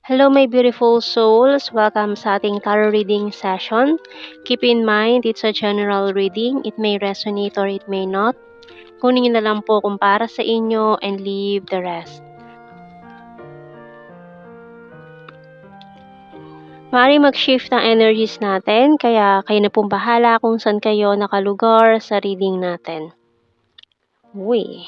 Hello, my beautiful souls. Welcome sa ating tarot reading session. Keep in mind, it's a general reading. It may resonate or it may not. Kunin nyo na lang po kung para sa inyo and leave the rest. Maaari mag-shift ang energies natin, kaya kayo na pong bahala kung saan kayo nakalugar sa reading natin. Uy.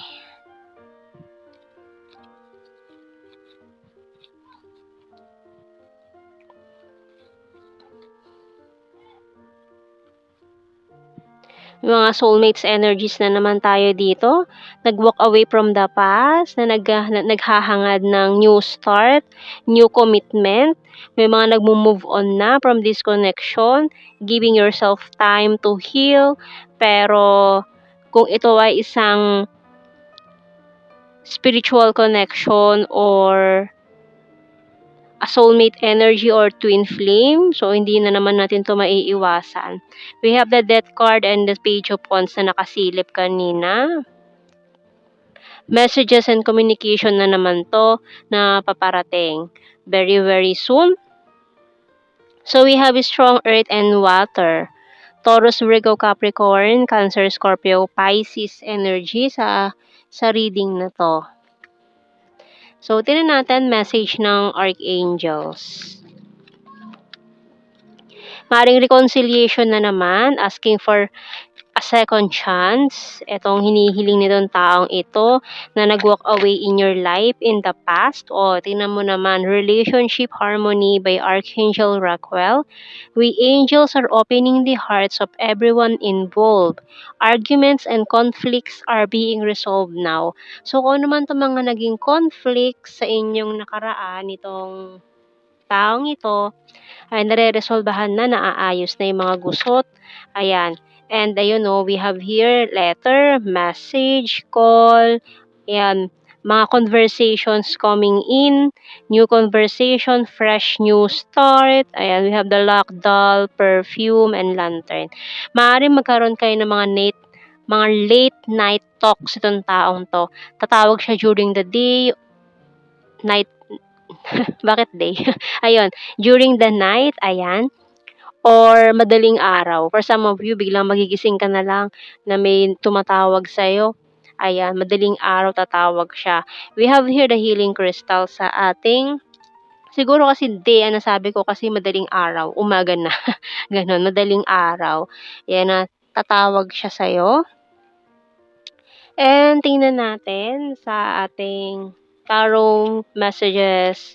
Mga soulmates energies na naman tayo dito. Nag-walk away from the past, na naghahangad ng new start, new commitment. May mga nag-move on na from this connection, giving yourself time to heal. Pero kung ito ay isang spiritual connection or a soulmate energy or twin flame. So, hindi na naman natin to maiiwasan. We have the Death card and the Page of Wands na nakasilip kanina. Messages and communication na naman to na paparating very, very soon. So, we have strong earth and water. Taurus, Virgo, Capricorn, Cancer, Scorpio, Pisces energy sa reading na to. So, tingnan natin message ng Archangels. Maring reconciliation na naman, asking for a second chance. Itong hinihiling nitong taong ito na nag-walk away in your life in the past. O, tingnan mo naman, Relationship Harmony by Archangel Raquel. We angels are opening the hearts of everyone involved. Arguments and conflicts are being resolved now. So, kung ano man itong mga naging conflicts sa inyong nakaraan, itong taong ito, ay nare-resolbahan na, naaayos na yung mga gusot. Ayan. And ayun we have here letter, message, call, ayan, mga conversations coming in, new conversation, fresh new start. Ayan, we have the lock, doll, perfume, and lantern. Maaaring magkaroon kayo ng mga late night talks itong taong to. Tatawag siya during the day, night, bakit day? Ayun, during the night, ayan, or madaling araw. For some of you, biglang magigising ka na lang na may tumatawag sa'yo. Ayan, madaling araw tatawag siya. We have here the healing crystal sa ating, siguro kasi day, nasabi ko kasi madaling araw, umaga na. Ganon, madaling araw. Ayan na, tatawag siya sa'yo. And tingnan natin sa ating tarot messages,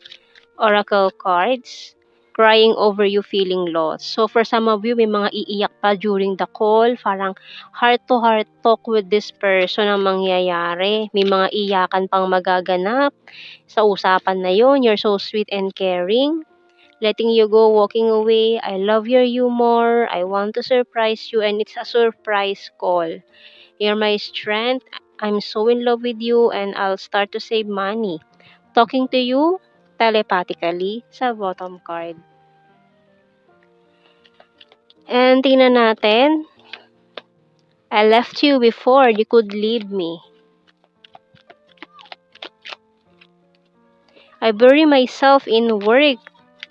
oracle cards. Crying over you, feeling lost. So for some of you, may mga iiyak pa during the call. Parang heart-to-heart talk with this person ang mangyayari. May mga iyakan pang magaganap sa usapan na yun. You're so sweet and caring. Letting you go, walking away. I love your humor. I want to surprise you. And it's a surprise call. You're my strength. I'm so in love with you and I'll start to save money. Talking to you telepathically sa bottom card. And tingnan natin. I left you before you could leave me. I bury myself in work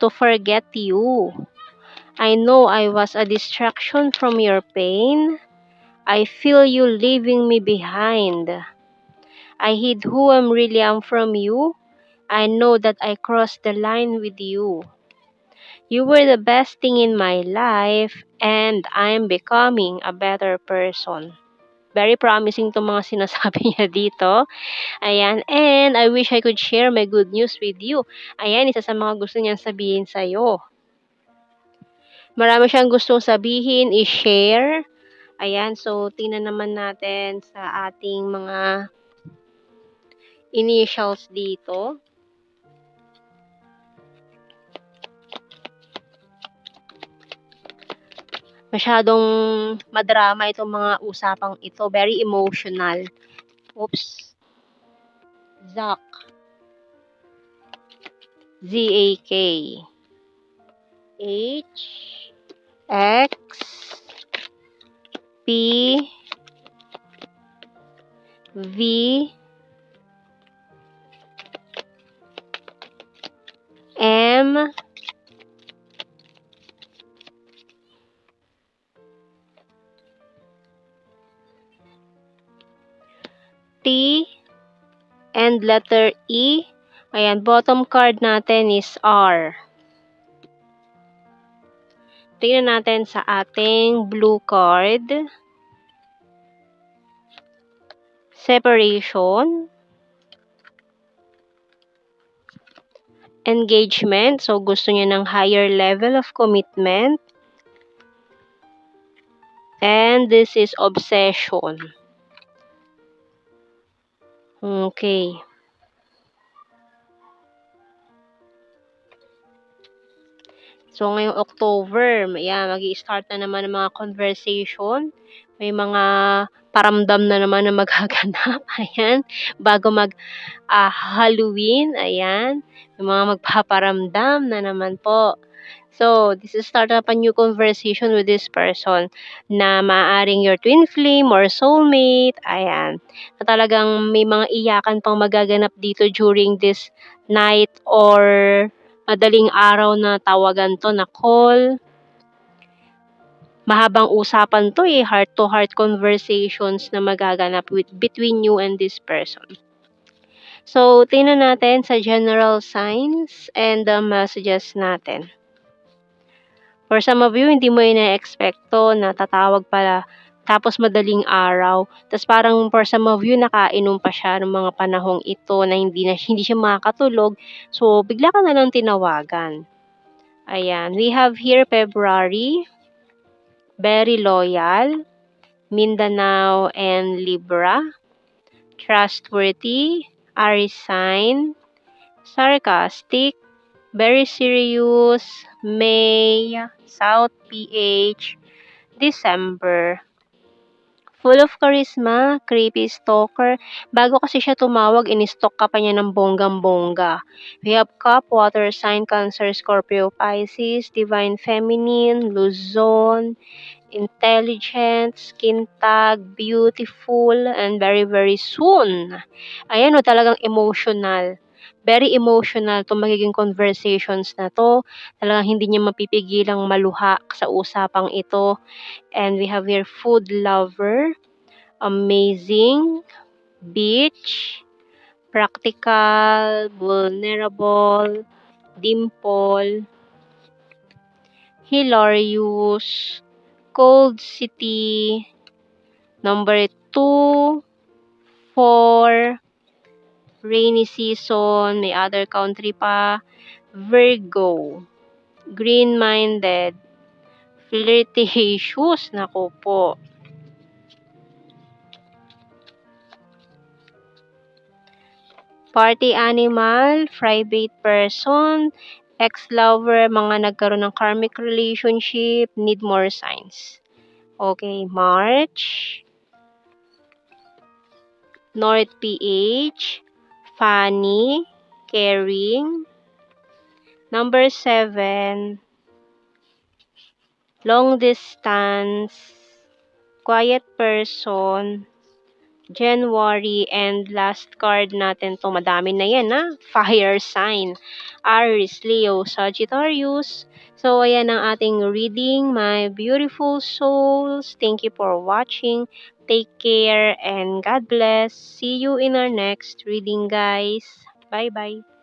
to forget you. I know I was a distraction from your pain. I feel you leaving me behind. I hid who I really am from you. I know that I crossed the line with you. You were the best thing in my life and I'm becoming a better person. Very promising itong mga sinasabi niya dito. Ayan. And I wish I could share my good news with you. Ayan, isa sa mga gusto niyang sabihin sa'yo. Marami siyang gustong sabihin, i-share. Ayan, so tingnan naman natin sa ating mga initials dito. Masyadong madrama itong mga usapang ito. Very emotional. Oops. Zak. Z-A-K. H. X. P. V. and letter E. Ayan, bottom card natin is R. Tingnan natin sa ating blue card. Separation. Engagement. So, gusto niya ng higher level of commitment. And this is obsession. Okay. So, ngayong October, ayan, magi-start na naman ang mga conversation. May mga paramdam na naman na magaganap. Ayan. Bago Halloween. Ayan. May mga magpaparamdam na naman po. So, this is start up a new conversation with this person na maaaring your twin flame or soulmate. Ayan. Na talagang may mga iyakan pang magaganap dito during this night or madaling araw na tawagan to na call. Mahabang usapan to heart-to-heart conversations na magaganap between you and this person. So, tingnan natin sa general signs and the messages natin. For some of you, hindi mo ina-expecto na tatawag pala tapos madaling araw. Tapos parang for some of you, nakainom pa siya ng mga panahong ito na hindi siya makakatulog. So, bigla ka na lang tinawagan. Ayan. We have here February, very loyal, Mindanao and Libra, trustworthy, Aries sign, sarcastic, very serious, May, South PH, December. Full of charisma, creepy stalker. Bago kasi siya tumawag, in-stalk ka pa niya ng bonggang-bongga. We have Cup, Water sign, Cancer, Scorpio, Pisces, Divine Feminine, Luzon, intelligent, skin tag, beautiful, and very, very soon. Ayan o, talagang emotional. Very emotional itong magiging conversations na to. Talagang hindi niya mapipigilang maluha sa usapang ito. And we have here food lover, amazing, beach, practical, vulnerable, dimple, hilarious, cold city, number 2, 4, rainy season, may other country pa, Virgo, green-minded, flirtatious, naku po. Party animal, private person, ex-lover, mga nagkaroon ng karmic relationship, need more signs. Okay, March, North PH, funny, caring. Number 7, long distance, quiet person, January, and last card natin to, madami na yan fire sign, Aries, Leo, Sagittarius. So, ayan ang ating reading, my beautiful souls. Thank you for watching. Take care and God bless. See you in our next reading, guys. Bye-bye.